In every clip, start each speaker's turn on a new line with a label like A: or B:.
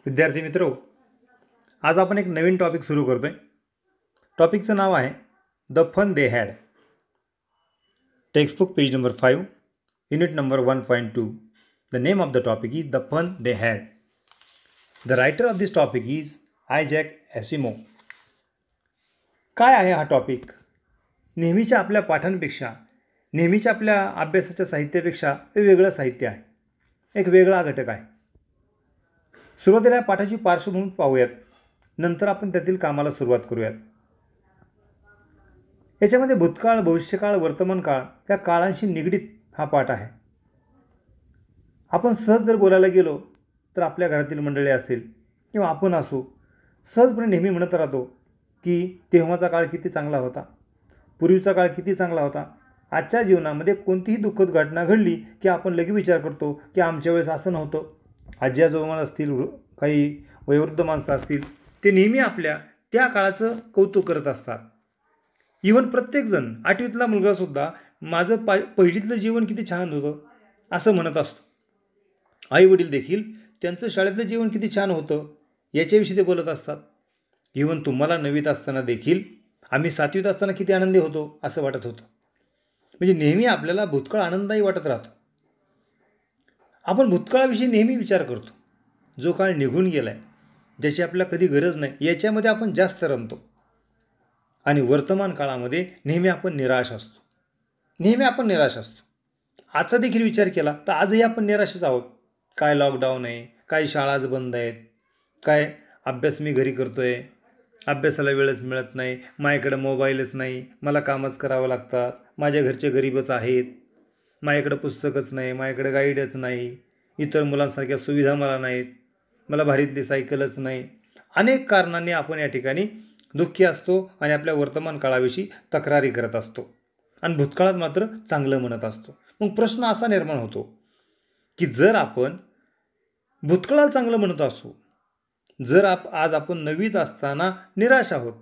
A: विद्यार्थी मित्रो, आज आपण एक नवीन टॉपिक सुरू करतोय। टॉपिकचं नाव आहे the fun they had. Textbook page number 5, unit number 1.2. The name of the topic is the fun they had. The writer of this topic is Isaac Asimov. काय आहे हा टॉपिक? नेहमीच्या आपल्या पाठांपेक्षा, नेहमीच्या आपल्या अभ्यासाच्या साहित्यापेक्षा वेगळं साहित्य आहे, एक वेगळा घटक आहे. सुरुवातीला पाठाची पार्श्वभूमी पाहूयात, नंतर आपण त्यातील कामाला सुरुवात करूयात. याच्यामध्ये भूतकाळ, भविष्यकाळ, वर्तमान काळ या काळांशी निगडीत हा पाठ आहे. आपण सहज जर बोलायला गेलो तर आपल्या घरातील मंडळी असेल किंवा आपण असो, सहजपणे नेहमी म्हणत राहतो की तेव्हाचा काळ किती चांगला होता, पूर्वीचा काळ किती चांगला होता. आजच्या जीवनामध्ये कोणतीही दुःखद घटना घडली की आपण लगेच विचार करतो की आमच्या वेळेस असं नव्हतं. आजी आजोबा असतील, काही वयोवृद्ध माणसं असतील, ते नेहमी आपल्या त्या काळाचं कौतुक करत असतात. इव्हन प्रत्येकजण, 8वीतला मुलगासुद्धा माझं पहिलीतलं जीवन किती छान होतं असं म्हणत असतो. आई वडील देखील त्यांचं शाळेतलं जीवन किती छान होतं याच्याविषयी ते बोलत असतात. इव्हन तुम्हाला 9वीत असताना देखील आम्ही 7वीत असताना किती आनंदी होतो असं वाटत होतं. म्हणजे नेहमी आपल्याला भूतकाळ आनंददायी वाटत राहतो. आपण भूतकाळाविषयी नेहमी विचार करतो. जो काळ निघून गेलाय, ज्याची आपल्याला कधी गरज नाही, याच्यामध्ये आपण जास्त रमतो. आणि वर्तमान काळामध्ये नेहमी आपण निराश असतो. नेहमी आपण निराश असतो. आजचा देखील विचार केला तर आजही आपण निराशच आहोत. काय लॉकडाऊन आहे, काय शाळाच बंद आहेत, काय अभ्यास मी घरी करतोय, अभ्यासाला वेळच मिळत नाही, माझ्याकडे मोबाईलच नाही, मला कामच करावं लागतात, माझ्या घरचे गरीबच आहेत, माझ्याकडे पुस्तकच नाही, माझ्याकडे गाईडच नाही, इतर मुलांसारख्या सुविधा मला नाहीत, मला भारीतली सायकलच नाही. अनेक कारणांनी आपण या ठिकाणी दुःखी असतो आणि आपल्या वर्तमान काळाविषयी तक्रारी करत असतो आणि भूतकाळात मात्र चांगलं म्हणत असतो. मग प्रश्न असा निर्माण होतो की जर आपण भूतकाळाला चांगलं म्हणत असू, जर आज आपण 9वीत असताना निराश आहोत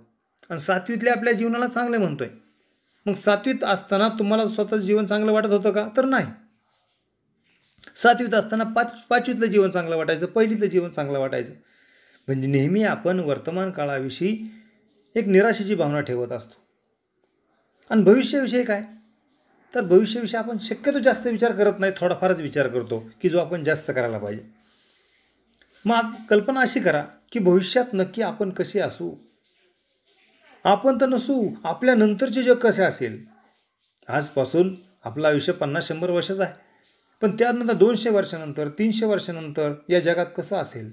A: आणि 7वीतल्या आपल्या जीवनाला चांगलं म्हणतोय, मग 7वीत असताना तुम्हाला स्वतःचं जीवन चांगलं वाटत होतं का? तर नाही. 7वीत असताना 5वीतलं जीवन चांगलं वाटायचं, पहिलीतलं जीवन चांगलं वाटायचं. म्हणजे नेहमी आपण वर्तमान काळाविषयी एक निराशेची भावना ठेवत असतो. आणि भविष्याविषयी काय? तर भविष्याविषयी आपण शक्यतो जास्त विचार करत नाही, थोडाफारच विचार करतो की जो आपण जास्त करायला पाहिजे. मग कल्पना अशी करा की भविष्यात नक्की आपण कसे असू. आपण तर नसू, आपल्या नंतरचे जग कसे असेल. आजपासून आपलं आयुष्य 50-100 वर्षाचं आहे, पण त्यानंतर 200 वर्षानंतर, 300 वर्षानंतर या जगात कसं असेल.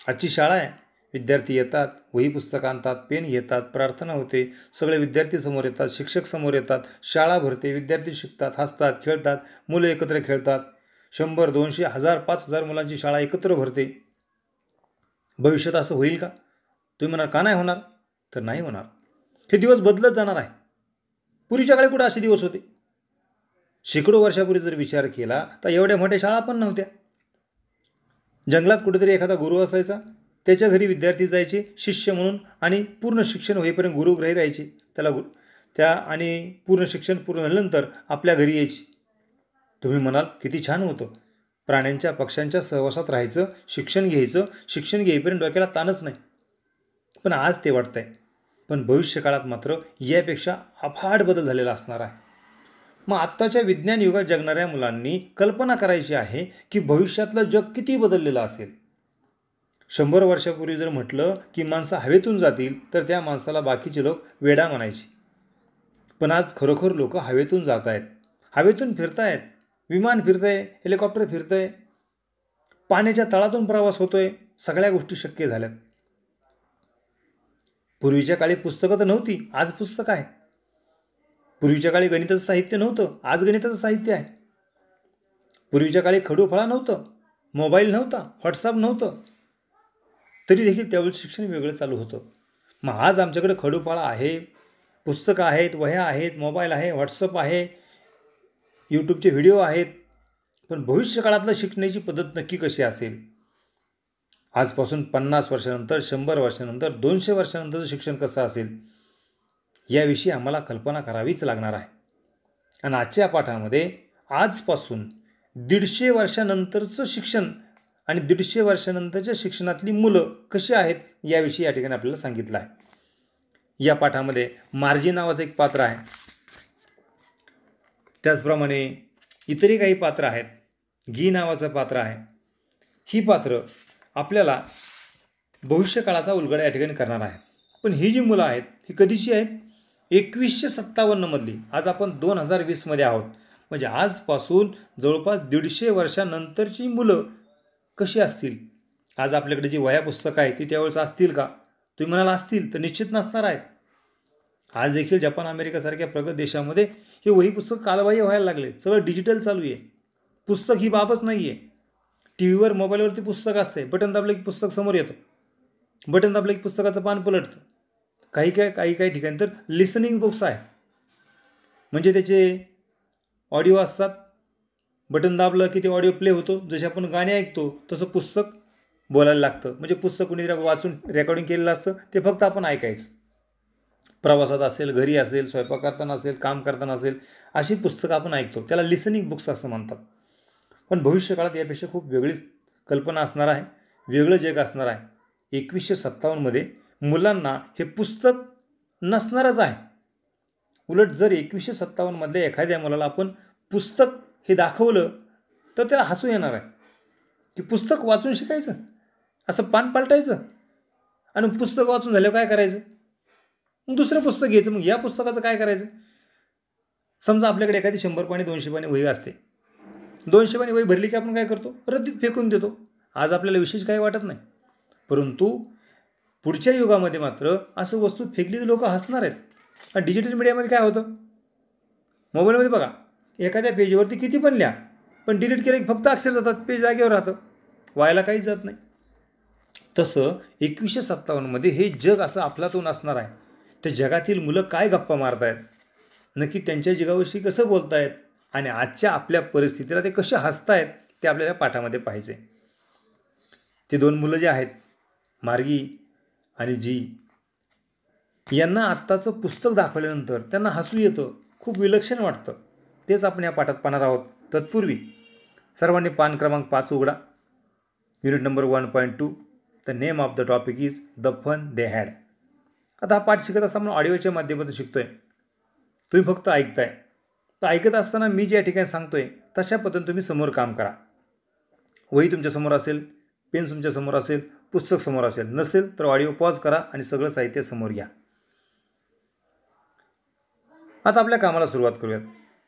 A: आजची शाळा आहे, विद्यार्थी येतात, वही पुस्तकं आणतात, पेन घेतात, प्रार्थना होते, सगळे विद्यार्थी समोर येतात, शिक्षक समोर येतात, शाळा भरते, विद्यार्थी शिकतात, हसतात, खेळतात, मुलं एकत्र खेळतात. 100, 200, 1000, 5000 मुलांची शाळा एकत्र भरते. भविष्यात असं होईल का? तुम्ही म्हणाल का नाही होणार? तर नाही होणार. हे दिवस बदलत जाणार आहे. पूर्वीच्या काळी कुठे असे दिवस होते? शेकडो वर्षापूर्वी जर विचार केला तर एवढ्या मोठ्या शाळा पण नव्हत्या. जंगलात कुठेतरी एखादा गुरु असायचा, त्याच्या घरी विद्यार्थी जायचे शिष्य म्हणून आणि पूर्ण शिक्षण होईपर्यंत गुरुग्रही राहायचे. आणि पूर्ण शिक्षण पूर्ण झाल्यानंतर आपल्या घरी यायचे. तुम्ही म्हणाल किती छान होतं, प्राण्यांच्या पक्ष्यांच्या सहवासात राहायचं, शिक्षण घ्यायचं, शिक्षण घेईपर्यंत डोक्याला ताणच नाही. पण आज ते वाटतंय. पण भविष्यकाळात मात्र यापेक्षा अफाट बदल झालेला असणार आहे. मग आत्ताच्या विज्ञान युगात जगणाऱ्या मुलांनी कल्पना करायची आहे की भविष्यातलं जग किती बदललेलं असेल. 100 वर्षापूर्वी जर म्हटलं की माणसं हवेतून जातील तर त्या माणसाला बाकीचे लोक वेडा म्हणायचे. पण आज खरोखर लोक हवेतून जात आहेत, हवेतून फिरतायत, विमान फिरतंय, हेलिकॉप्टर फिरतंय, पाण्याच्या तळातून प्रवास होतोय, सगळ्या गोष्टी शक्य झाल्यात. पूर्वीच्या काळी पुस्तकं तर नव्हती, आज पुस्तकं आहेत. पूर्वीच्या काळी गणिताचं साहित्य नव्हतं, आज गणिताचं साहित्य आहे. पूर्वीच्या काळी खडूफळा नव्हतं, मोबाईल नव्हता, व्हॉट्सअप नव्हतं, तरी देखील त्यावेळी शिक्षण वेगळं चालू होतं. मग आज आमच्याकडे खडूफळा आहे, पुस्तकं आहेत, वह्या आहेत, मोबाईल आहे, व्हॉट्सअप आहे, यूट्यूबचे व्हिडिओ आहेत. पण भविष्यकाळातलं शिकण्याची पद्धत नक्की कशी असेल? आजपासून 50 वर्षानंतर, 100 वर्षानंतर, 200 वर्षानंतरचं शिक्षण कसं असेल, याविषयी आम्हाला कल्पना करावीच लागणार आहे. आणि आजच्या पाठामध्ये आजपासून 150 वर्षानंतरचं शिक्षण आणि 150 वर्षानंतरच्या शिक्षणातली मुलं कशी आहेत याविषयी या ठिकाणी आपल्याला सांगितलं आहे. या पाठामध्ये मार्जी नावाचं एक पात्र आहे. त्याचप्रमाणे इतरही काही पात्र आहेत. गी नावाचं पात्र आहे. ही पात्र आपल्याला भविष्यकाळाचा उलगडा या ठिकाणी करणार आहे. पण ही जी मुलं आहेत ही कधीची आहेत? 2157 मधली. आज आपण 2020 आहोत. म्हणजे आजपासून जवळपास 150 वर्षानंतरची मुलं कशी असतील? आज आपल्याकडे जी वह्या पुस्तकं आहेत ती त्यावेळेस असतील का? तुम्ही म्हणाला असतील तर निश्चित नसणार आहेत. आज देखील जपान अमेरिकेसारख्या प्रगत देशामध्ये हे वही पुस्तक कालबाह्य व्हायला लागले. सगळं डिजिटल चालू आहे. पुस्तक ही बाबच नाही आहे. टी व्हीवर मोबाईलवरती पुस्तक असते. बटन दाबलं की पुस्तक समोर येतं. बटन दाबलं की पुस्तकाचं पान पलटतं. काही ठिकाणी तर लिसनिंग बुक्स आहे. म्हणजे त्याचे ऑडिओ असतात. बटन दाबलं की ते ऑडिओ प्ले होतो. जसे आपण गाणे ऐकतो तसं पुस्तक बोलायला लागतं. म्हणजे पुस्तक कुणी वाचून रेकॉर्डिंग केलेलं असतं ते फक्त आपण ऐकायचं. प्रवासात असेल, घरी असेल, स्वयंपाक करताना असेल, काम करताना असेल, अशी पुस्तकं आपण ऐकतो. त्याला लिसनिंग बुक्स असं म्हणतात. पण भविष्यकाळात यापेक्षा खूप वेगळीच कल्पना असणार आहे. वेगळं जग असणार आहे. 2157 मुलांना हे पुस्तक नसणारच आहे. उलट जर 2157 एखाद्या मुलाला आपण पुस्तक हे दाखवलं तर त्याला हसू येणार आहे की पुस्तक वाचून शिकायचं, असं पान पलटायचं आणि पुस्तक वाचून झाल्यावर काय करायचं? मग दुसरं पुस्तक घ्यायचं. मग या पुस्तकाचं काय करायचं? समजा आपल्याकडे एखादी 100 पानी 200 पानी वही असते. 200 पानी वही भरली की आपण काय करतो? रद्दीत फेकून देतो. आज आपल्याला विशेष काही वाटत नाही. परंतु पुढच्या युगामध्ये मात्र असं वस्तू फेकली तर लोक हसणार आहेत. डिजिटल मीडियामध्ये काय होतं? मोबाईलमध्ये बघा, एखाद्या पेजवरती किती पण लिहा, पण डिलीट केलं की फक्त अक्षर जातात, पेज जागेवर राहतं, व्हायला काहीच जात नाही. तसं 2157 हे जग असं अफलातून असणार आहे. त्या जगातील मुलं काय गप्पा मारतायत, नक्की त्यांच्या जगाविषयी कसं बोलतायत आणि आजच्या आपल्या परिस्थितीला ते कसे हसतायत ते आपल्याला पाठामध्ये पाहायचे. ते दोन मुलं जे आहेत, मार्गी आणि जी, यांना आत्ताचं पुस्तक दाखवल्यानंतर त्यांना हसू येतं, खूप विलक्षण वाटतं. तेच आपण या पाठात पाहणार आहोत. तत्पूर्वी सर्वांनी पान क्रमांक 5 उघडा. Unit number 1.2. The name of the topic is the fun they had. आता हा पाठ शिकत असताना ऑडिओच्या माध्यमातून शिकतोय. तुम्ही फक्त ऐकताय. तर ऐकत असताना मी ज्या ठिकाणी सांगतोय तशा पद्धतीने तुम्ही समोर काम करा. वही तुमच्यासमोर असेल, पेन तुमच्यासमोर असेल, पुस्तक समोर असेल. नसेल तर ऑडिओ पॉज करा आणि सगळं साहित्य समोर घ्या. आता आपल्या कामाला सुरुवात करूयात.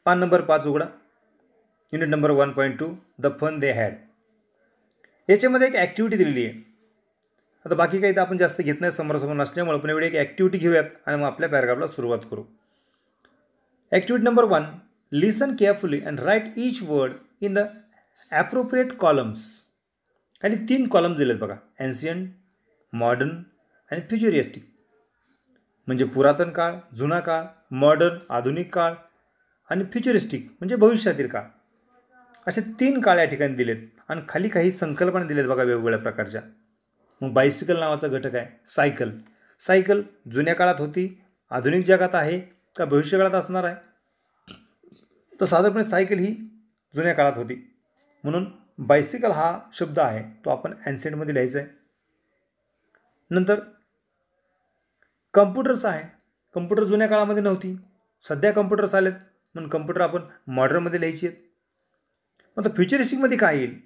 A: पान नंबर 5 उघडा. Unit number 1.2. The fun they had. याच्यामध्ये एक ॲक्टिव्हिटी दिलेली आहे. आता बाकी काही तर आपण जास्त घेत नाही समोरासमोर नसल्यामुळे, पण एवढी एक ॲक्टिव्हिटी घेऊयात आणि मग आपल्या पॅराग्राफला सुरुवात करू. Activity number 1. Listen carefully and write each word in the appropriate columns. खाली 3 कॉलम्स दिलेत बघा. एन्शियंट, मॉडर्न आणि फ्युचरिस्टिक. म्हणजे पुरातन काळ, जुना काळ, मॉडर्न आधुनिक काळ आणि फ्युचरिस्टिक म्हणजे भविष्यातील काळ. असे 3 काळ या ठिकाणी दिलेत आणि खाली काही संकल्पना दिलेत बघा वेगवेगळ्या प्रकारच्या. मग बायसिकल नावाचा घटक आहे. सायकल. सायकल जुन्या काळात होती, आधुनिक जगात आहे का भविष्यकाळात असणार आहे? तर साधारणपणे सायकल ही जुन्या काळात होती, म्हणून बायसिकल हा शब्द आहे तो आपण ॲन्सेंटमध्ये लिहायचा आहे. नंतर कम्प्युटर्स आहे. कम्प्युटर जुन्या काळामध्ये नव्हती, सध्या कम्प्युटर्स आलेत म्हणून कम्प्युटर आपण मॉडर्नमध्ये लिहायची आहेत. आता फ्युचरिस्टिकमध्ये काय येईल?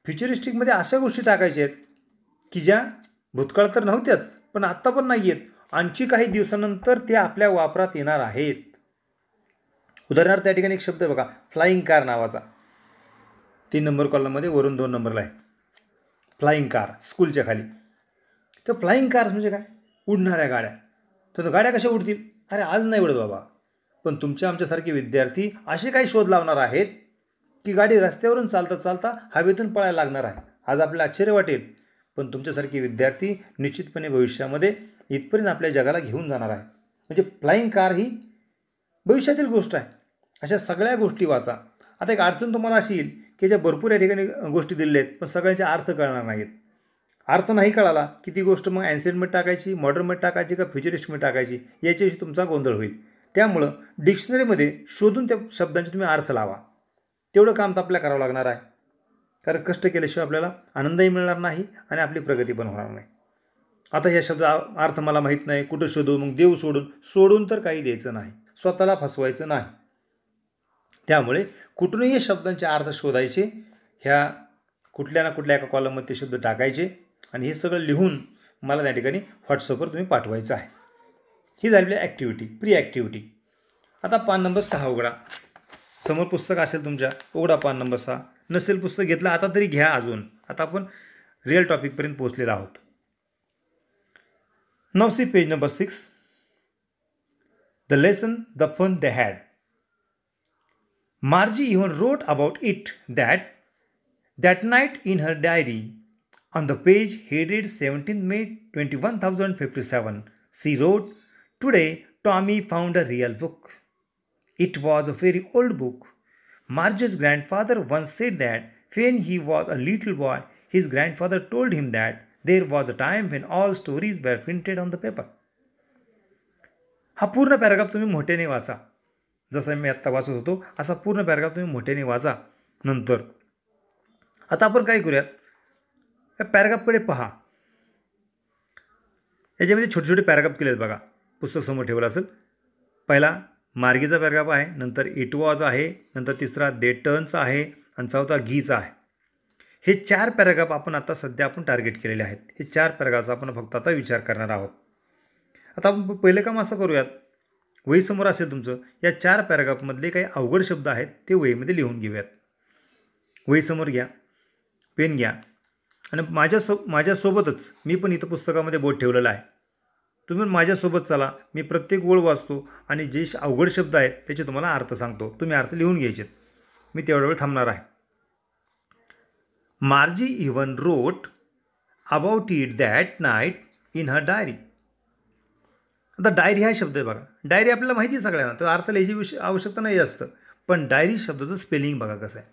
A: फ्युचरिस्टिकमध्ये अशा गोष्टी टाकायच्या आहेत की ज्या भूतकाळात तर नव्हत्याच पण आत्ता पण नाही आहेत, आणखी काही दिवसानंतर त्या आपल्या वापरात येणार आहेत. उदाहरणार्थ त्या ठिकाणी एक शब्द आहे बघा, फ्लाइंग कार नावाचा. 3 नंबर कॉलममध्ये वरून 2 नंबरला आहे. फ्लाइंग कार स्कूलच्या खाली. तर फ्लाइंग कार्स म्हणजे काय? उडणाऱ्या गाड्या. तर गाड्या कशा उडतील? अरे आज नाही उडत बाबा, पण तुमच्या आमच्यासारखे विद्यार्थी असे काही शोध लावणार आहेत की गाडी रस्त्यावरून चालता चालता हवेतून पळायला लागणार आहे. आज आपल्याला आश्चर्य वाटेल, पण तुमच्यासारखे विद्यार्थी निश्चितपणे भविष्यामध्ये इथपर्यंत आपल्या जगाला घेऊन जाणार आहे. म्हणजे फ्लाइंग कार ही भविष्यातील गोष्ट आहे. अशा सगळ्या गोष्टी वाचा. आता एक अडचण तुम्हाला अशी येईल की ज्या भरपूर या ठिकाणी गोष्टी दिलेल्या आहेत पण सगळ्यांचे अर्थ कळणार नाहीत. अर्थ नाही कळाला की ती गोष्ट मग ॲन्सेंटमध्ये टाकायची, मॉडर्नमध्ये टाकायची का फ्युचरिस्टमध्ये टाकायची याच्याविषयी तुमचा गोंधळ होईल. त्यामुळं डिक्शनरीमध्ये शोधून त्या शब्दांचे तुम्ही अर्थ लावा. तेवढं काम तर आपल्याला करावं लागणार आहे. कारण कष्ट केल्याशिवाय आपल्याला आनंदही मिळणार नाही आणि आपली प्रगती पण होणार नाही. आता या शब्द अर्थ मला माहीत नाही, कुठं शोधू, मग देव सोडून तर काही द्यायचं नाही, स्वतःला फसवायचं नाही. त्यामुळे कुठूनही या शब्दांचे अर्थ शोधायचे, ह्या कुठल्या ना कुठल्या एका कॉलममध्ये ते शब्द टाकायचे आणि हे सगळं लिहून मला त्या ठिकाणी व्हॉट्सअपवर तुम्ही पाठवायचं आहे. ही झालेली ॲक्टिव्हिटी, प्री ॲक्टिव्हिटी. आता पान नंबर 6 उघडा. समोर पुस्तक असेल तुमच्या, उघडा पान नंबर 6. नसेल पुस्तक घेतलं आता तरी घ्या. अजून आता आपण रिअल टॉपिकपर्यंत पोहोचलेलो आहोत. Now see page number 6. The lesson, the fun they had. Margie even wrote about it that night in her diary. On the page headed 17th May 21057, she wrote, "Today Tommy found a real book. It was a very old book. Margie's grandfather once said that when he was a little boy, his grandfather told him that there was a time when all stories were printed on the paper." हा पूर्ण paragraph तुम्ही मोठ्याने वाचा. जसं मी आत्ता वाचत होतो असा पूर्ण पॅराग्राफ तुम्ही मोठ्याने वाचा. नंतर आता आपण काय करूयात, या पॅराग्राफकडे पहा. याच्यामध्ये छोटे छोटे पॅराग्राफ केले आहेत बघा. पुस्तक समोर ठेवलं असेल. पहिला मार्गीचा पॅराग्राफ आहे, नंतर इट वॉज आहे, नंतर तिसरा दे टर्नचा आहे आणि चौथा गीचा आहे. हे 4 पॅराग्राफ आपण आता सध्या टार्गेट केलेले आहेत. हे 4 पॅराग्राफचा आपण फक्त आता विचार करणार आहोत. आता आपण पहिलं काम असं करूयात, वही समोर असेल तुमचं, या 4 पॅराग्राफमधले काही अवघड शब्द आहेत ते वहीमध्ये लिहून घेऊयात. वही समोर घ्या, पेन घ्या आणि माझ्यासोबतच मी पण इथं पुस्तकामध्ये बोट ठेवलेलं आहे. तुम्ही माझ्यासोबत चला. मी प्रत्येक ओळ वाचतो आणि जे अवघड शब्द आहेत त्याचे तुम्हाला अर्थ सांगतो. तुम्ही अर्थ लिहून घ्यायचे. मी तेवढा वेळ थांबणार आहे. मार्जी even wrote about it that night in her diary. आता डायरी हा शब्द आहे बघा. डायरी आपल्याला माहिती आहे सगळ्यांना, तर अर्थ लिहायची आवश्यकता नाही जास्त. पण डायरी शब्दाचं स्पेलिंग बघा कसं आहे.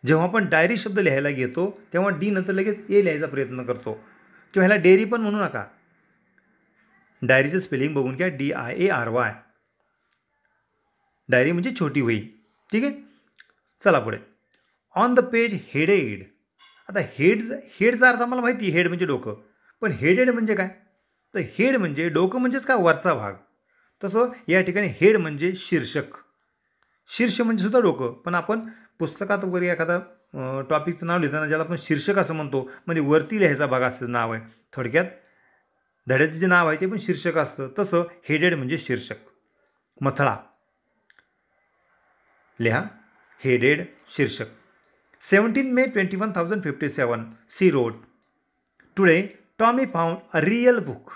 A: जेव्हा आपण डायरी शब्द लिहायला घेतो तेव्हा डी नंतर लगेच ए लिहायचा प्रयत्न करतो, किंवा ह्याला डेअरी पण म्हणू नका. डायरीचं स्पेलिंग बघून घ्या, DIARY. डायरी म्हणजे छोटी वही. ठीक आहे. चला पुढे. On the page headed. आता हेडचा अर्थ आम्हाला माहिती आहे, हेड म्हणजे डोकं. पण हेडेड म्हणजे काय, तर हेड म्हणजे डोकं म्हणजेच काय, वरचा भाग. तसं या ठिकाणी हेड म्हणजे शीर्षक. शीर्ष म्हणजे सुद्धा डोकं. पण आपण पुस्तकात वगैरे एखादा टॉपिकचं नाव लिहिताना ज्याला आपण शीर्षक असं म्हणतो, म्हणजे वरती लिहायचा भाग असतं नाव आहे. थोडक्यात धड्याचं जे नाव आहे ते पण शीर्षक असतं. तसं हेडेड म्हणजे शीर्षक. मथळा लिहा, हेडेड शीर्षक. 17 May 21057, she wrote, today Tommy found a real book.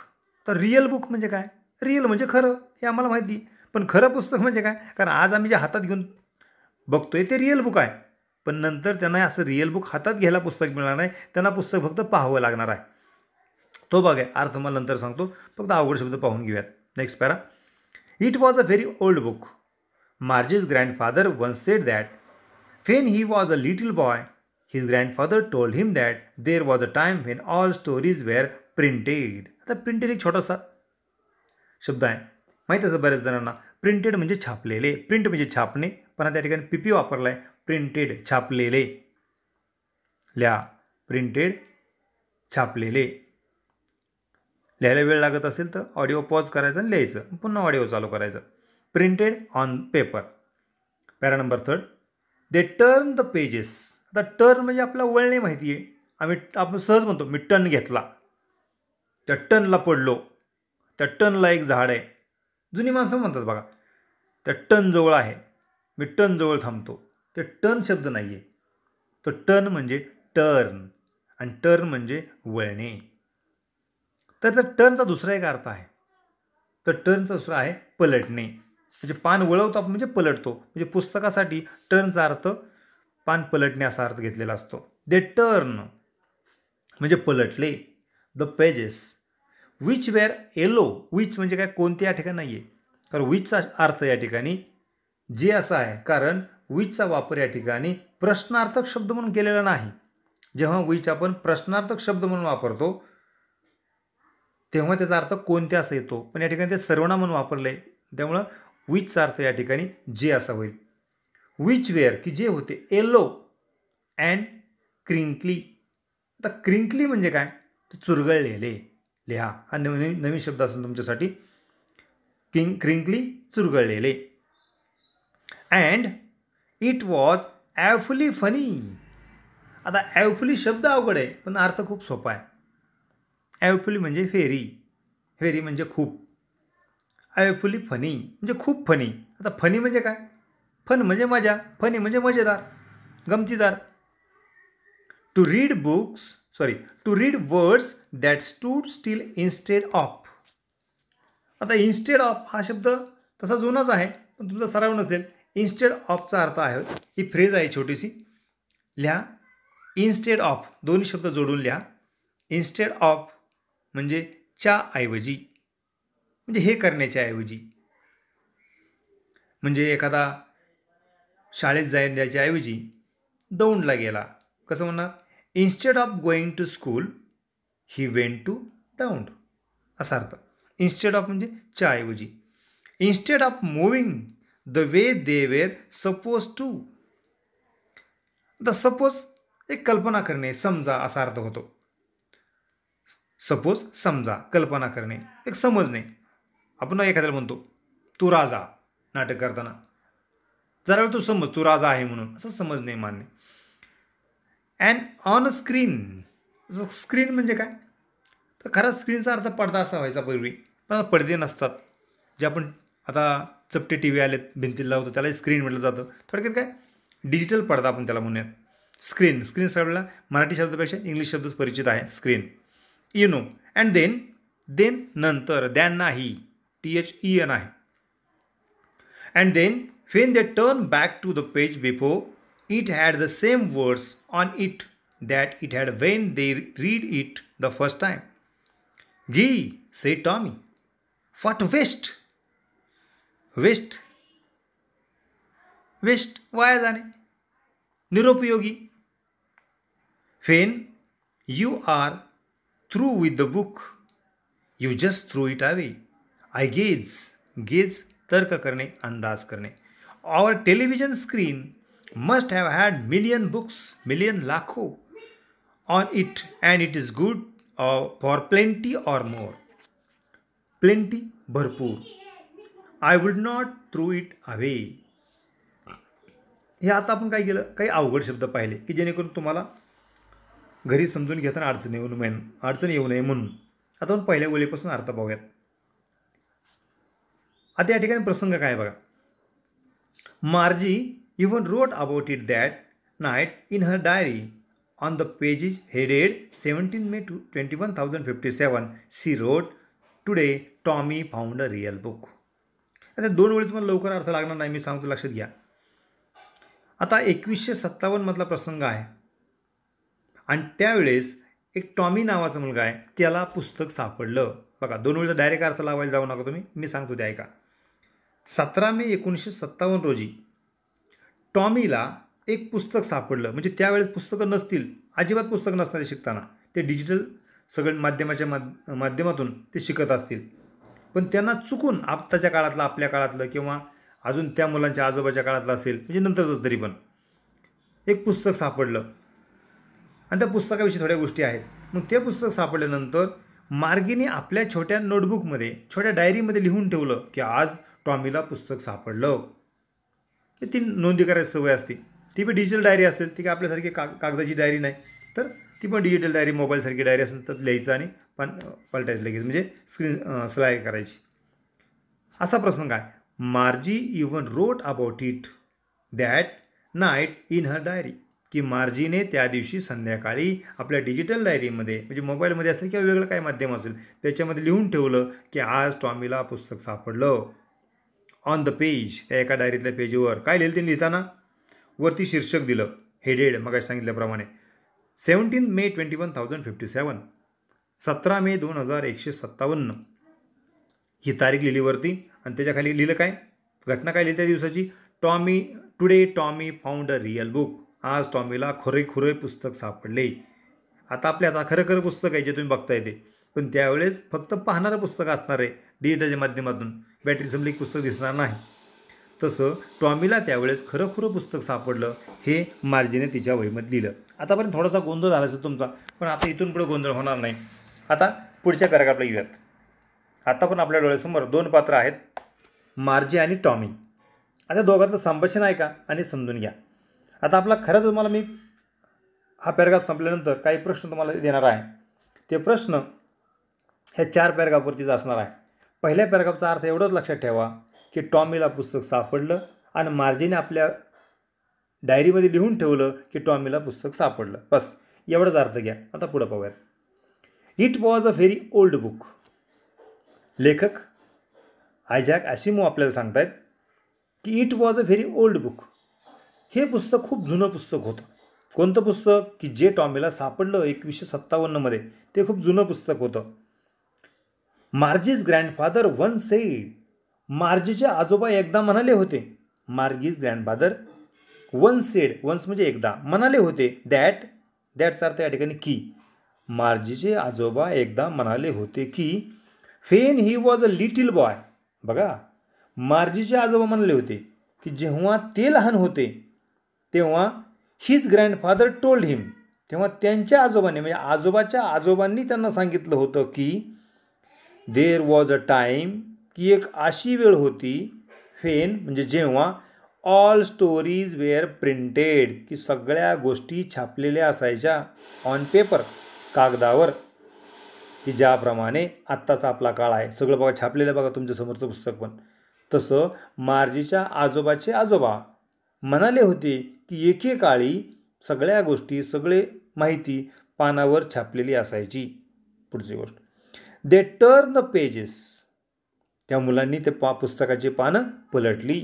A: तर रिअल बुक म्हणजे काय, रिअल म्हणजे खरं, हे आम्हाला माहिती. पण खरं पुस्तक म्हणजे काय, कारण आज आम्ही जे हातात घेऊन बघतोय ते रिअल बुक आहे. पण नंतर त्यांना असं रिअल बुक हातात घ्यायला पुस्तक मिळणार नाही. त्यांना पुस्तक फक्त पाहावं लागणार आहे. तो बघा, अर्थ मला नंतर सांगतो, फक्त अवघड शब्द पाहून घेऊयात. Next para. It was a very old book. Margie's grandfather once said that when he was a little boy, his grandfather told him that there was a time when all stories were printed. आता printed एक छोटासा शब्द आहे, माहीत असं बऱ्याच जणांना. Printed म्हणजे छापलेले. प्रिंट म्हणजे छापणे, पण त्या ठिकाणी PP वापरला आहे. प्रिंटेड, छापलेले. लिहा, प्रिंटेड, छापलेले. लिहायला वेळ लागत असेल तर ऑडिओ पॉज करायचं आणि लिहायचं, पुन्हा ऑडिओ चालू करायचं. Printed on paper. Para number 3. They turn the pages. आता टर्न म्हणजे आपल्याला वळणे माहिती आहे. आपण सहज म्हणतो मी टन घेतला, त्या टनला पडलो, त्या टनला एक झाड आहे. जुनी माणसं म्हणतात बघा, त्या टन जवळ आहे, मी टन जवळ थांबतो. ते टर्न शब्द नाही आहे. तो टर्न म्हणजे टर्न, आणि टर्न म्हणजे वळणे. तर त्या टर्नचा दुसरा एक अर्थ आहे. तर टर्नचा दुसरा आहे पलटणे. म्हणजे पान वळवतो आपण म्हणजे पलटतो. म्हणजे पुस्तकासाठी टर्नचा अर्थ पान पलटणे असा अर्थ घेतलेला असतो. दे टर्न म्हणजे पलटले. The pages which were yellow. Which म्हणजे काय, कोणते या ठिकाणी नाही आहे, कारण विचचा अर्थ या ठिकाणी जे असा आहे, कारण विचचा वापर या ठिकाणी प्रश्नार्थक शब्द म्हणून केलेला नाही. जेव्हा विच आपण प्रश्नार्थक शब्द म्हणून वापरतो तेव्हा त्याचा अर्थ कोणते असा येतो, पण या ठिकाणी ते सर्वनाम म्हणून वापरले, त्यामुळं विचचा अर्थ या ठिकाणी जे असा होईल. विच वेअर की जे होते, येलो अँड क्रिंकली. आता क्रिंकली म्हणजे काय, तर चुरगळलेले. लिहा, हा नवीन नवीन शब्द असेल तुमच्यासाठी. क्रिंकली, चुरगळलेले. And it was awfully funny. आता ॲवफुली शब्द अवघड आहे, पण अर्थ खूप सोपा आहे. ॲवफुली म्हणजे व्हेरी म्हणजे खूप. ॲवफुली फनी म्हणजे खूप फनी. आता फनी म्हणजे काय, फन म्हणजे मजा, फनी म्हणजे मजेदार, गमतीदार. To read words that stood still instead of. आता इन्स्टेड ऑफ हा शब्द तसा जुनाच आहे, पण तुमचा सराव नसेल. इन्स्टेड ऑफचा अर्थ आहे, ही फ्रेज आहे छोटीशी. लिहा, इन्स्टेड ऑफ, दोन्ही शब्द जोडून लिहा. इन्स्टेड ऑफ म्हणजे च्या ऐवजी, म्हणजे हे करण्याच्या ऐवजी. म्हणजे एखादा शाळेत जाण्याच्या ऐवजी दौंडला गेला, कसं म्हणणार, instead of going to school he went to Daund, असा अर्थ. इन्स्टेड ऑफ म्हणजे च्या ऐवजी. Instead of moving the way they were supposed to. The suppose एक कल्पना करणे, समजा असा अर्थ होतो. सपोज समजा, कल्पना करणे, एक समजणे. आपण एखाद्याला म्हणतो तू राजा, नाटक करताना जरा वेळ तू समज तू राजा आहे म्हणून, असं समजणे, मानणे. And on screen. स्क्रीन म्हणजे काय, तर खरा स्क्रीनचा अर्थ पडदा असा व्हायचा पूर्वी, पण आता पडदे नसतात. जे आपण आता चपटे टी व्ही आलेत भिंतीला लावतो त्याला स्क्रीन म्हटलं जातं. थोडक्यात काय, डिजिटल पडदा आपण त्याला म्हणूयात. स्क्रीन सगळ्याला मराठी शब्दापेक्षा इंग्लिश शब्दच परिचित आहे, screen. You know. And then नंतर, दॅन नाही, THEN आहे. And then when they turned back to the page before, it had the same words on it that it had when they read it the first time. "Gee," said Tommy, "what waste!" Waste, वाया जाणे, निरुपयोगी. When you are through with the book, you just throw it away. I gaze, तर्क करणे, अंदाज करणे. Our television screen must have had million लाखो on it, and it is good for plenty or more. Plenty, भरपूर. I would not throw it away. हे आता आपण काय केलं, काही अवघड शब्द पाहिले की जेणेकरून तुम्हाला घरी समजून घेताना अडचण येऊ नये म्हणून. आता आपण पहिल्या ओळीपासून अर्थ पाहूयात. आता या ठिकाणी प्रसंग काय बघा. Margie even wrote about it that night in her diary. On the pages headed 17 May 21,057 she wrote, today Tommy found a real book. आता दोन वेळी तुम्हाला लवकर अर्थ लागणार नाही, मी सांगतो, लक्षात घ्या. आता 2157 मधला प्रसंग आहे आणि त्यावेळेस एक टॉमी नावाचा मुलगा आहे, त्याला पुस्तक सापडलं. बघा, दोन वेळेचा डायरेक्ट अर्थ लावायला जाऊ नका तुम्ही, मी सांगतो ते ऐका. 17 May 1957 रोजी टॉमीला एक पुस्तक सापडलं. म्हणजे त्यावेळेस पुस्तकं नसतील, अजिबात पुस्तकं नसणारे शिकताना, ते डिजिटल सगळं माध्यमाच्या माध्यमातून ते शिकत असतील. पण त्यांना चुकून आत्ताच्या काळातलं, आपल्या काळातलं किंवा अजून त्या मुलांच्या आजोबाच्या काळातलं असेल, म्हणजे नंतरच तरी पण एक पुस्तक सापडलं आणि त्या पुस्तकाविषयी थोड्या गोष्टी आहेत. मग ते पुस्तक सापडल्यानंतर मार्गीने आपल्या छोट्या नोटबुकमध्ये, छोट्या डायरीमध्ये लिहून ठेवलं की आज टॉमीला पुस्तक सापडलं. ती नोंदी करायची सवय असते. ती पण डिजिटल डायरी असेल, ती काय आपल्यासारखी कागदाची डायरी नाही, तर ती पण डिजिटल डायरी, मोबाईलसारखी डायरी असेल तर लिहायचं आणि पलटायचं लगेच, म्हणजे स्क्रीन स्लाईड करायची. असा प्रसंग आहे. मार्जी even wrote about it that night in her diary, की मार्जीने त्या दिवशी संध्याकाळी आपल्या डिजिटल डायरीमध्ये, म्हणजे मोबाईलमध्ये असेल किंवा वेगळं काय माध्यम असेल त्याच्यामध्ये लिहून ठेवलं की आज टॉमीला पुस्तक सापडलं. ऑन द पेज, त्या एका डायरीतल्या पेजवर काय लिहिलं, ते लिहिताना वरती शीर्षक दिलं, हेडेड, मग सांगितल्याप्रमाणे 17 May 21,057, 17 मे 2157 ही तारीख लिहिली वरती. आणि त्याच्याखाली लिहिलं काय, घटना काय लिहिली त्या दिवसाची, today Tommy found a real book, आज टॉमीला खरे पुस्तक सापडले. आता आपल्या आता खरं पुस्तक आहे जे तुम्ही बघता येते, पण त्यावेळेस फक्त पाहणारं पुस्तक असणार आहे डिजिटलच्या माध्यमातून. बॅटरी संपली पुस्तक दिसणार नाही. तसं टॉमीला त्यावेळेस खरं पुस्तक सापडलं हे मार्जीने तिच्या वहीमध्ये लिहिलं. आतापर्यंत थोडासा गोंधळ झाला असेल तुमचा, पण आता इथून पुढे गोंधळ होणार नाही. आता पुढच्या पॅराग्राफला येऊयात. आता पण आपल्या डोळ्यासमोर 2 पात्र आहेत, मार्जी आणि टॉमी. आता दोघांचं संभाषण ऐका आणि समजून घ्या. आता आपला खरंच तुम्हाला मी हा पॅराग्राफ संपल्यानंतर काही प्रश्न तुम्हाला देणार आहे. ते प्रश्न ह्या 4 पॅराग्राफवरतीच असणार आहे. पहिल्या पॅराग्राफचा अर्थ एवढंच लक्षात ठेवा की टॉमीला पुस्तक सापडलं आणि मार्जीने आपल्या डायरीमध्ये लिहून ठेवलं की टॉमीला पुस्तक सापडलं. बस एवढंच अर्थ घ्या. आता पुढं पाहूयात. It was a very old book. लेखक आयझॅक ॲसिमो आपल्याला सांगतायत की it was a very old book. हे पुस्तक खूप जुनं पुस्तक होतं. कोणतं पुस्तक की जे टॉमीला सापडलं 1957मध्ये, ते खूप जुनं पुस्तक होतं. मार्जीज ग्रँडफादर वन्स सेड. मार्जीचे आजोबा एकदा म्हणाले होते. मार्जीज ग्रँडफादर वन्स सेड, वन्स म्हणजे एकदा, म्हणाले होते. दॅटचा अर्थ या ठिकाणी की. मार्जीचे आजोबा एकदा म्हणाले होते की when he was a little boy. बघा, मार्जीचे आजोबा म्हणाले होते की जेव्हा ते लहान होते तेव्हा हिज ग्रँडफादर टोल्ड हिम. तेव्हा त्यांच्या आजोबांनी म्हणजे आजोबाच्या आजोबांनी त्यांना सांगितलं होतं की देर वॉज अ टाईम, की एक अशी वेळ होती, व्हेन म्हणजे जेव्हा ऑल स्टोरीज वेअर प्रिंटेड, की सगळ्या गोष्टी छापलेल्या असायच्या ऑन पेपर, कागदावर, की ज्याप्रमाणे आत्ताचा आपला काळ आहे. सगळं बघा छापलेलं बघा तुमच्यासमोरचं पुस्तक पण. तसं मार्जीच्या आजोबाचे आजोबा म्हणाले होते की एकेकाळी सगळ्या गोष्टी, सगळे माहिती पानावर छापलेली असायची. पुढची गोष्ट, दे टर्न द पेजेस. त्या मुलांनी ते पुस्तकाची पानं पलटली.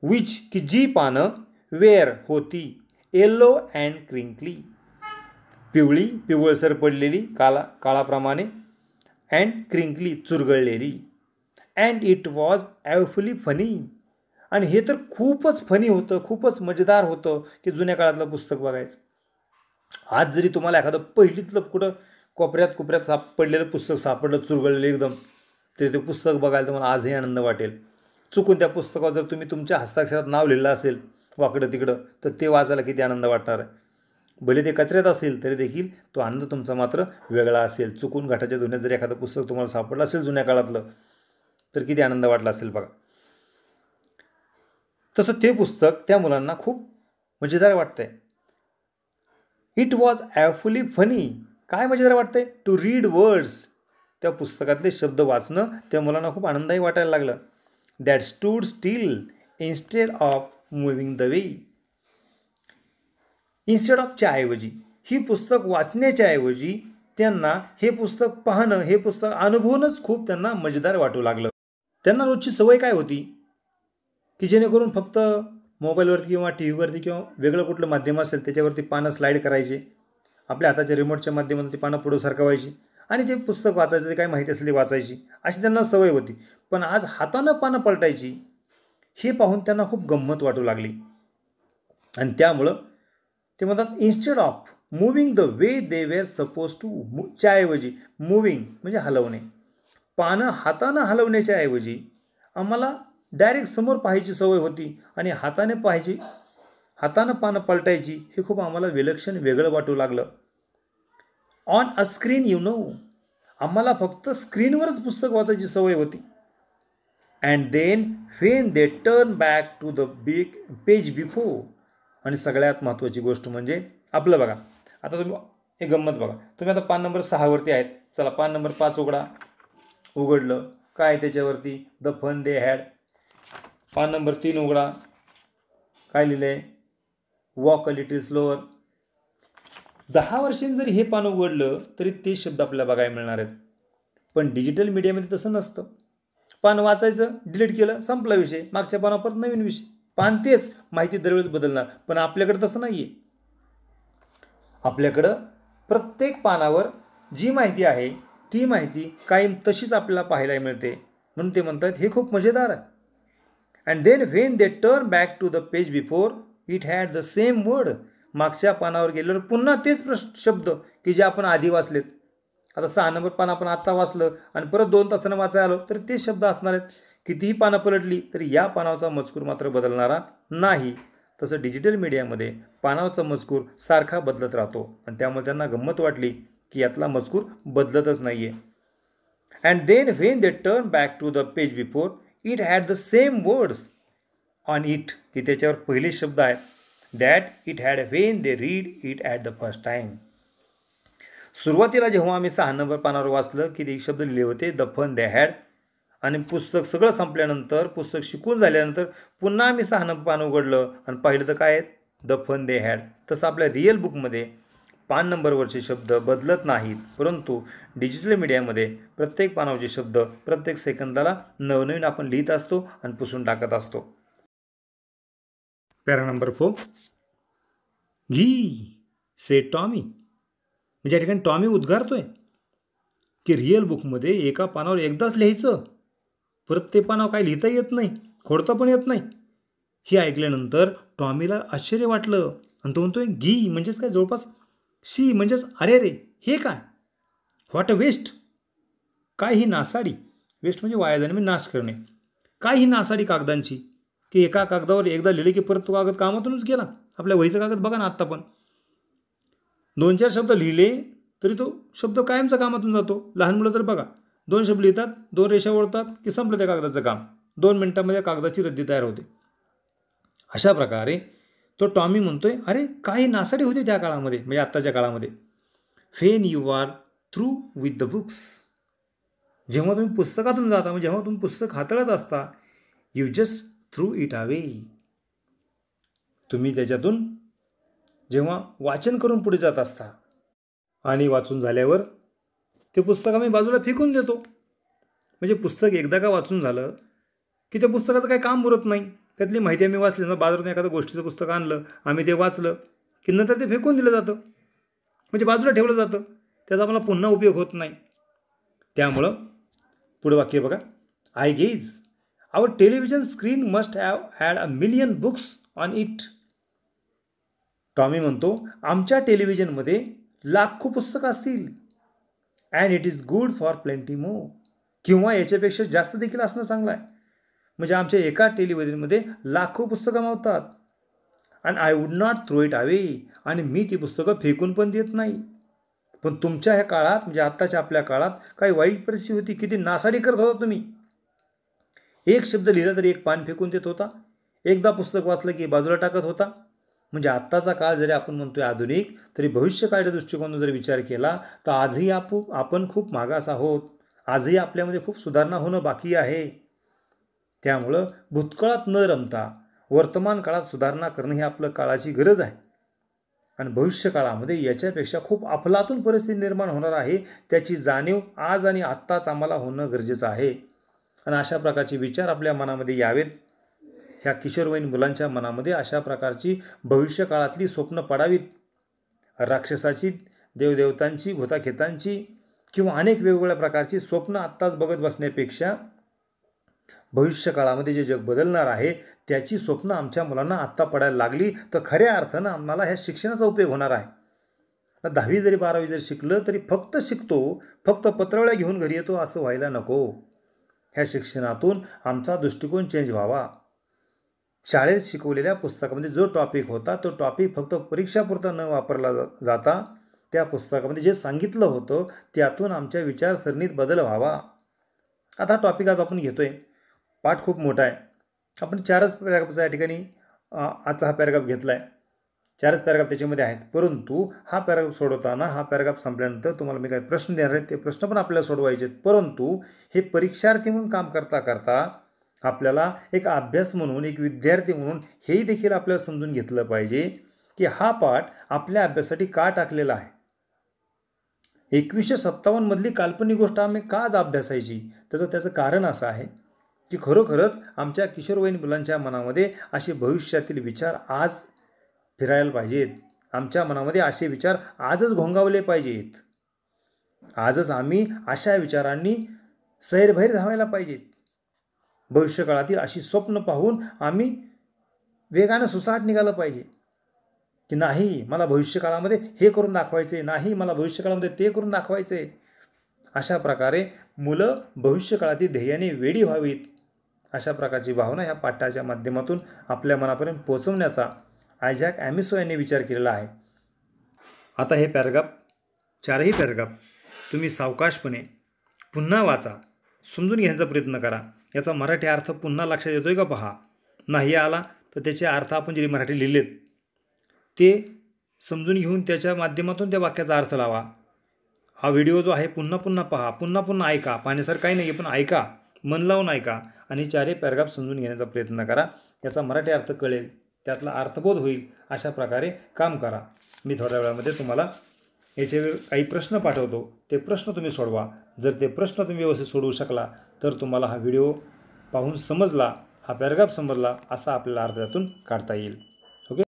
A: विच की जी पानं, वेअर होती, येलो अँड क्रिंकली, पिवळी, पिवळसर पडलेली, काळाप्रमाणे, अँड क्रिंकली, चुरगळलेली. And it was awfully funny. आणि हे तर खूपच फनी होतं, खूपच मजेदार होतं की जुन्या काळातलं पुस्तक बघायचं. आज जरी तुम्हाला एखादं पहिलीतलं कुठं कोपऱ्यात पडलेलं पुस्तक सापडलं चुरगळलेलं एकदम, तर ते पुस्तक बघायला तुम्हाला आजही आनंद वाटेल. चुकून त्या पुस्तकावर जर तुम्ही तुमच्या हस्ताक्षरात नाव लिहिलं असेल वाकडं तिकडं, तर ते वाचायला किती आनंद वाटणार आहे. भले ते कचऱ्यात असेल तरी देखील तो आनंद तुमचा मात्र वेगळा असेल. चुकून घाटाच्या धुण्यात जर एखादं पुस्तक तुम्हाला सापडलं असेल जुन्या काळातलं, तर किती आनंद वाटला असेल बघा. तसं ते पुस्तक त्या मुलांना खूप मजेदार वाटतंय. It was awfully funny. काय मजेदार वाटतंय? To read words. त्या पुस्तकातले शब्द वाचणं त्या मुलांना खूप आनंदही वाटायला लागलं. That stood still instead of moving the way. Instead ऑफच्या ऐवजी, ही पुस्तक वाचण्याच्या ऐवजी त्यांना हे पुस्तक पाहणं, हे पुस्तक अनुभवूनच खूप त्यांना मजेदार वाटू लागलं. त्यांना रोजची सवय काय होती की जेणेकरून फक्त मोबाईलवरती किंवा टी व्हीवरती किंवा वेगळं कुठलं माध्यम असेल त्याच्यावरती पानं स्लाईड करायचे, आपल्या हाताच्या रिमोटच्या माध्यमातून ती पानं पुढं सरकवायची आणि ते पुस्तक वाचायचं, ते काय माहिती असेल ती वाचायची, अशी त्यांना सवय होती. पण आज हातानं पानं पलटायची हे पाहून त्यांना खूप गंमत वाटू लागली. आणि त्यामुळं ते म्हणतात instead of moving the way they were supposed to. च्या ऐवजी मुव्हिंग म्हणजे हलवणे, पानं हातानं हलवण्याच्या ऐवजी आम्हाला डायरेक्ट समोर पाहायची सवय होती आणि हाताने पाहायची, हातानं पानं पलटायची, हे खूप आम्हाला विलक्षण वेगळं वाटू लागलं. On a screen you know. आम्हाला फक्त स्क्रीनवरच पुस्तक वाचायची सवय होती. And then when they turn back to the big page before. आणि सगळ्यात महत्त्वाची गोष्ट म्हणजे आपलं बघा, आता तुम्ही एक गंमत बघा, तुम्ही आता पान नंबर 6वरती आहेत. चला पान नंबर 5 उघडा. उघडलं, काय त्याच्यावरती? The fun they had. पान नंबर 3 उघडा, काय लिहिलं आहे? Walk a little slower. 10 वर्षांनी जरी हे पान उघडलं तरी ते शब्द आपल्याला बघायला मिळणार आहेत. पण डिजिटल मीडियामध्ये तसं नसतं. पान वाचायचं, डिलीट केलं, संपला विषय, मागच्या पानावर परत नवीन विषय, पान तेच, माहिती दरवेळेस बदलणार. पण आपल्याकडे तसं नाही आहे. आपल्याकडं प्रत्येक पानावर जी माहिती आहे ती माहिती कायम तशीच आपल्याला पाहायला मिळते. म्हणून ते म्हणतात हे खूप मजेदार आहे. And then when they turn back to the page before it had the same word. मागच्या पानावर गेल्यावर पुन्हा तेच शब्द की जे आपण आधी वाचलेत. आता 6 नंबर पान आपण आत्ता वाचलं आणि परत 2 तासानं वाचायला आलो तर तेच शब्द असणार आहेत कितीही पानं पलटली तरी या पानावरचा मजकूर मात्र बदलणारा नाही. तसं डिजिटल मीडियामध्ये पानावरचा मजकूर सारखा बदलत राहतो आणि त्यामुळे त्यांना गंमत वाटली की यातला मजकूर बदलतच नाही आहे. And then when they turn back to the page before it had the same words on it, की त्याच्यावर पहिले शब्द आहेत that it had when they read it at the first time. सुरुवातीला जेव्हा आम्ही 6 नंबर पानावर वाचलं की ते शब्द लिहिले होते द फन दे हॅड, आणि पुस्तक सगळं संपल्यानंतर पुस्तक शिकून झाल्यानंतर पुन्हा आम्ही 6 नंबर पान उघडलं आणि पाहिलं तर काय आहेत द फन दे हॅड. तसं आपल्या रिअल बुकमध्ये 5 नंबरवरचे शब्द बदलत नाहीत, परंतु डिजिटल मीडियामध्ये प्रत्येक पानावरचे शब्द प्रत्येक सेकंदाला नवनवीन आपण लिहित असतो आणि पुसून टाकत असतो. पॅरा नंबर 4, घी से टॉमी. म्हणजे या ठिकाणी टॉमी उद्गारतोय की रिअल बुकमध्ये एका पानावर एकदाच लिहायचं, परत ते पानावर काही लिहिता येत नाही, खोडता पण येत नाही. हे ऐकल्यानंतर टॉमीला आश्चर्य वाटलं आणि तो म्हणतोय घी म्हणजेच काय, जवळपास शी म्हणजेच अरे रे हे काय, व्हॉट अ वेस्ट, काय ही नासाडी. वेस्ट म्हणजे वाया जाणे म्हणजे नाश करणे. काय ही नासाडी कागदांची की एका कागदावर एकदा लिहिले की परत तो कागद कामातूनच गेला. आपल्या वहीचा कागद बघा ना, आत्ता पण 2-4 शब्द लिहिले तरी तो शब्द कायमचा कामातून जातो. लहान मुलं तर बघा 2 शब्द लिहितात, 2 रेषा ओढतात की संपलं त्या कागदाचं काम, 2 मिनिटांमध्ये कागदाची रद्दी तयार होते. अशा प्रकारे तो टॉमी म्हणतोय अरे काही नासाडी होते त्या काळामध्ये, म्हणजे आत्ताच्या काळामध्ये. When you are through with the books. जेव्हा तुम्ही पुस्तकातून जाता, म्हणजे जेव्हा तुम्ही पुस्तक हाताळत असता, you just through it away. तुम्ही त्याच्यातून जेव्हा वाचन करून पुढे जात असता आणि वाचून झाल्यावर ते पुस्तक आम्ही बाजूला फेकून देतो. म्हणजे पुस्तक एकदा का वाचून झालं की त्या पुस्तकाचं काही काम उरत नाही. त्यातली माहिती आम्ही वाचली ना, बाजारातून एखादं गोष्टीचं पुस्तक आणलं, आम्ही ते वाचलं की नंतर ते फेकून दिलं जातं, म्हणजे बाजूला ठेवलं जातं, त्याचा आम्हाला पुन्हा उपयोग होत नाही. त्यामुळं पुढे वाक्य बघा, I guess our television screen must have had a million books on it. Tommy म्हणतो आमच्या टेलिव्हिजनमध्ये लाखो पुस्तकं असतील. And it is good for plenty more. किंवा याच्यापेक्षा जास्त देखील असणं चांगलं आहे. म्हणजे आमच्या एका टेलिव्हिजनमध्ये लाखो पुस्तकं मावतात. And I would not throw it away. आणि मी ती पुस्तकं फेकून पण देत नाही. पण तुमच्या ह्या काळात, म्हणजे आत्ताच्या आपल्या काळात काही वाईट परिस्थिती होती, किती नासाडी करत होता तुम्ही. एक शब्द लिहिला तरी एक पान फेकून देत होता, एकदा पुस्तक वाचलं की बाजूला टाकत होता. म्हणजे आत्ताचा काळ जरी आपण म्हणतोय आधुनिक, तरी भविष्यकाळच्या दृष्टिकोनातून जर विचार केला तर आजही आपण खूप मागास आहोत. आजही आपल्यामध्ये खूप सुधारणा होणं बाकी आहे. त्यामुळं भूतकाळात न रमता वर्तमान काळात सुधारणा करणं ही आपलं काळाची गरज आहे. आणि भविष्य काळामध्ये याच्यापेक्षा खूप अफलातून परिस्थिती निर्माण होणार आहे, त्याची जाणीव आज आणि आत्ताच आम्हाला होणं गरजेचं आहे. आणि अशा प्रकारचे विचार आपल्या मनामध्ये यावेत. ह्या किशोरवयीन मुलांच्या मनामध्ये अशा प्रकारची भविष्यकाळातली स्वप्न पडावीत. राक्षसाची, देवदेवतांची, भूताखेतांची किंवा अनेक वेगवेगळ्या प्रकारची स्वप्न आत्ताच बघत बसण्यापेक्षा भविष्यकाळामध्ये जे जग बदलणार आहे त्याची स्वप्न आमच्या मुलांना आत्ता पडायला लागली तर खऱ्या अर्थानं आम्हाला ह्या शिक्षणाचा उपयोग होणार आहे. 10वी जरी 12वी जरी शिकलं तरी फक्त शिकतो, फक्त पत्रावळ्या घेऊन घरी येतो असं व्हायला नको. ह्या शिक्षणातून आमचा दृष्टिकोन चेंज व्हावा. शाळेत शिकवलेल्या पुस्तकामध्ये जो टॉपिक होता तो टॉपिक फक्त परीक्षापुरता न वापरला जाता त्या पुस्तकामध्ये जे सांगितलं होतं त्यातून आमच्या विचारसरणीत बदल व्हावा. आता हा टॉपिक आज आपण घेतोय, पाठ खूप मोठा आहे. आपण 4च पॅराग्राफचा या ठिकाणी आजचा हा पॅराग्राफ घेतला आहे. 4च पॅराग्राफ त्याच्यामध्ये आहेत. परंतु हा पॅराग्राफ सोडवताना, हा पॅराग्राफ संपल्यानंतर तुम्हाला मी काही प्रश्न देणार आहेत, ते प्रश्न पण आपल्याला सोडवायचे आहेत. परंतु हे परीक्षार्थी म्हणून काम करता करता आपल्याला एक अभ्यास म्हणून, एक विद्यार्थी म्हणून हेही देखील आपल्याला समजून घेतलं पाहिजे की हा पाठ आपल्या अभ्यासासाठी का टाकलेला आहे. 1957 मधली काल्पनिक गोष्ट आम्ही का आज अभ्यासायची, त्याचं कारण असं आहे की खरोखरच आमच्या किशोरवयीन मुलांच्या मनामध्ये असे भविष्यातील विचार आज फिरायला पाहिजेत. आमच्या मनामध्ये असे विचार आजच घोंगावले पाहिजेत. आजच आम्ही अशा विचारांनी सैरभैर धावायला पाहिजेत. भविष्यकाळातील अशी स्वप्न पाहून आम्ही वेगानं सुसाट निघालं पाहिजे की नाही मला भविष्यकाळामध्ये हे करून दाखवायचे, नाही मला भविष्यकाळामध्ये ते करून दाखवायचे. अशा प्रकारे मुलं भविष्यकाळातील ध्येयाने वेडी व्हावीत अशा प्रकारची भावना ह्या पाठाच्या माध्यमातून आपल्या मनापर्यंत पोहोचवण्याचा आयझॅक ॲमिसो यांनी विचार केलेला आहे. आता हे पॅराग्राफ, चारही पॅराग्राफ तुम्ही सावकाशपणे पुन्हा वाचा, समजून घेण्याचा प्रयत्न करा. याचा मराठी अर्थ पुन्हा लक्षात येतोय का पहा. नाही आला तर त्याचे अर्थ आपण जे मराठी लिहिलेत ते समजून घेऊन त्याच्या माध्यमातून त्या वाक्याचा अर्थ लावा. हा व्हिडिओ जो आहे पुन्हा पुन्हा पहा, पुन्हा पुन्हा ऐका. पाहण्यासारखं काही नाही आहे, पण ऐका, मन लावून ऐका आणि चारही पॅराग्राफ समजून घेण्याचा प्रयत्न करा. याचा मराठी अर्थ कळेल, त्यातला अर्थबोध होईल, अशा प्रकारे काम करा. मी थोड्या वेळामध्ये तुम्हाला याच्यावर काही प्रश्न पाठवतो, ते प्रश्न तुम्ही सोडवा. जर ते प्रश्न तुम्ही व्यवस्थित सोडवू शकला तर तुम्हाला हा व्हिडिओ पाहून समजला, हा पॅराग्राफ समजला असा आपल्याला अर्थ त्यातून काढता येईल.